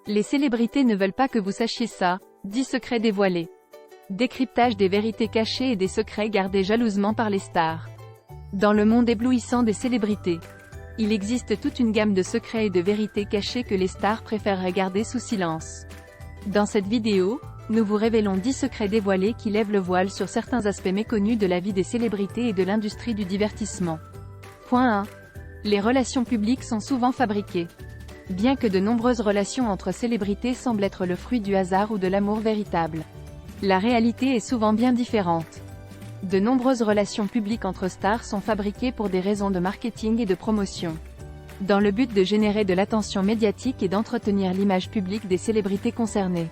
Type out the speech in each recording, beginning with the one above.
Les célébrités ne veulent pas que vous sachiez ça, 10 secrets dévoilés. Décryptage des vérités cachées et des secrets gardés jalousement par les stars. Dans le monde éblouissant des célébrités, il existe toute une gamme de secrets et de vérités cachées que les stars préfèreraient garder sous silence. Dans cette vidéo, nous vous révélons 10 secrets dévoilés qui lèvent le voile sur certains aspects méconnus de la vie des célébrités et de l'industrie du divertissement. Point 1. Les relations publiques sont souvent fabriquées. Bien que de nombreuses relations entre célébrités semblent être le fruit du hasard ou de l'amour véritable, la réalité est souvent bien différente. De nombreuses relations publiques entre stars sont fabriquées pour des raisons de marketing et de promotion, dans le but de générer de l'attention médiatique et d'entretenir l'image publique des célébrités concernées.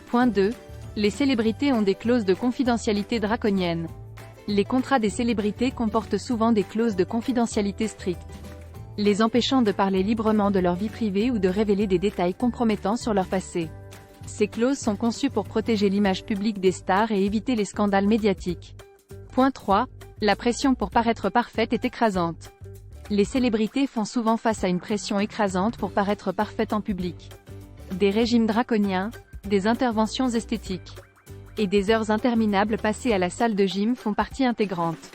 Point 2. Les célébrités ont des clauses de confidentialité draconiennes. Les contrats des célébrités comportent souvent des clauses de confidentialité strictes, les empêchant de parler librement de leur vie privée ou de révéler des détails compromettants sur leur passé. Ces clauses sont conçues pour protéger l'image publique des stars et éviter les scandales médiatiques. Point 3. La pression pour paraître parfaite est écrasante. Les célébrités font souvent face à une pression écrasante pour paraître parfaites en public. Des régimes draconiens, des interventions esthétiques et des heures interminables passées à la salle de gym font partie intégrante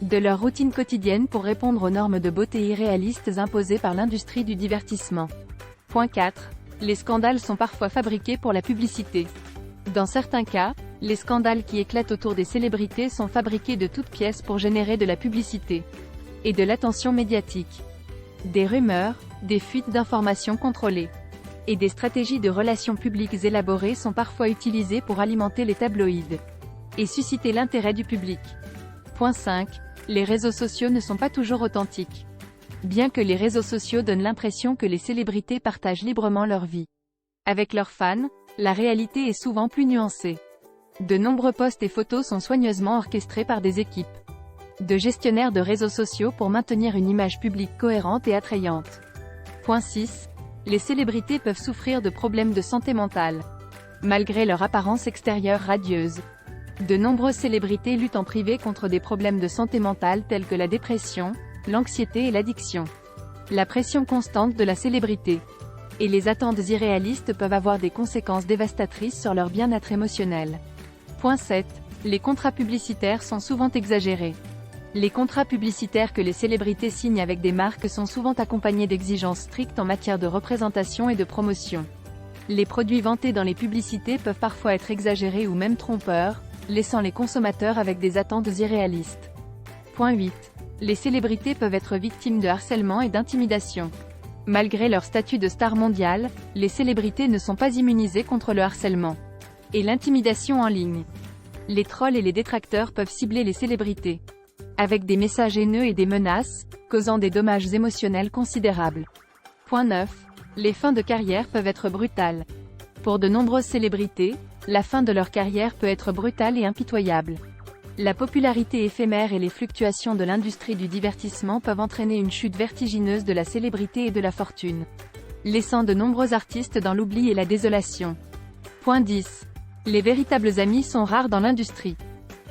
de leur routine quotidienne pour répondre aux normes de beauté irréalistes imposées par l'industrie du divertissement. Point 4. Les scandales sont parfois fabriqués pour la publicité. Dans certains cas, les scandales qui éclatent autour des célébrités sont fabriqués de toutes pièces pour générer de la publicité et de l'attention médiatique. Des rumeurs, des fuites d'informations contrôlées et des stratégies de relations publiques élaborées sont parfois utilisées pour alimenter les tabloïds et susciter l'intérêt du public. Point 5. Les réseaux sociaux ne sont pas toujours authentiques. Bien que les réseaux sociaux donnent l'impression que les célébrités partagent librement leur vie avec leurs fans, la réalité est souvent plus nuancée. De nombreux posts et photos sont soigneusement orchestrés par des équipes de gestionnaires de réseaux sociaux pour maintenir une image publique cohérente et attrayante. Point 6. Les célébrités peuvent souffrir de problèmes de santé mentale. Malgré leur apparence extérieure radieuse, de nombreuses célébrités luttent en privé contre des problèmes de santé mentale tels que la dépression, l'anxiété et l'addiction. La pression constante de la célébrité et les attentes irréalistes peuvent avoir des conséquences dévastatrices sur leur bien-être émotionnel. Point 7. Les contrats publicitaires sont souvent exagérés. Les contrats publicitaires que les célébrités signent avec des marques sont souvent accompagnés d'exigences strictes en matière de représentation et de promotion. Les produits vantés dans les publicités peuvent parfois être exagérés ou même trompeurs, laissant les consommateurs avec des attentes irréalistes. Point 8. Les célébrités peuvent être victimes de harcèlement et d'intimidation. Malgré leur statut de star mondiale, les célébrités ne sont pas immunisées contre le harcèlement et l'intimidation en ligne. Les trolls et les détracteurs peuvent cibler les célébrités avec des messages haineux et des menaces, causant des dommages émotionnels considérables. Point 9. Les fins de carrière peuvent être brutales. Pour de nombreuses célébrités, la fin de leur carrière peut être brutale et impitoyable. La popularité éphémère et les fluctuations de l'industrie du divertissement peuvent entraîner une chute vertigineuse de la célébrité et de la fortune, laissant de nombreux artistes dans l'oubli et la désolation. Point 10. Les véritables amis sont rares dans l'industrie.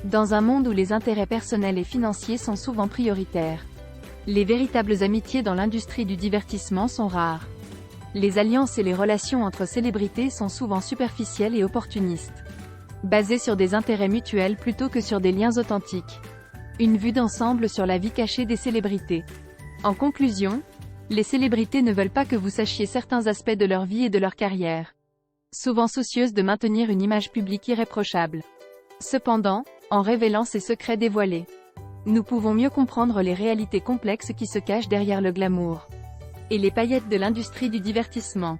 Dans un monde où les intérêts personnels et financiers sont souvent prioritaires, les véritables amitiés dans l'industrie du divertissement sont rares. Les alliances et les relations entre célébrités sont souvent superficielles et opportunistes, basées sur des intérêts mutuels plutôt que sur des liens authentiques. Une vue d'ensemble sur la vie cachée des célébrités. En conclusion, les célébrités ne veulent pas que vous sachiez certains aspects de leur vie et de leur carrière, souvent soucieuses de maintenir une image publique irréprochable. Cependant, en révélant ces secrets dévoilés, nous pouvons mieux comprendre les réalités complexes qui se cachent derrière le glamour et les paillettes de l'industrie du divertissement.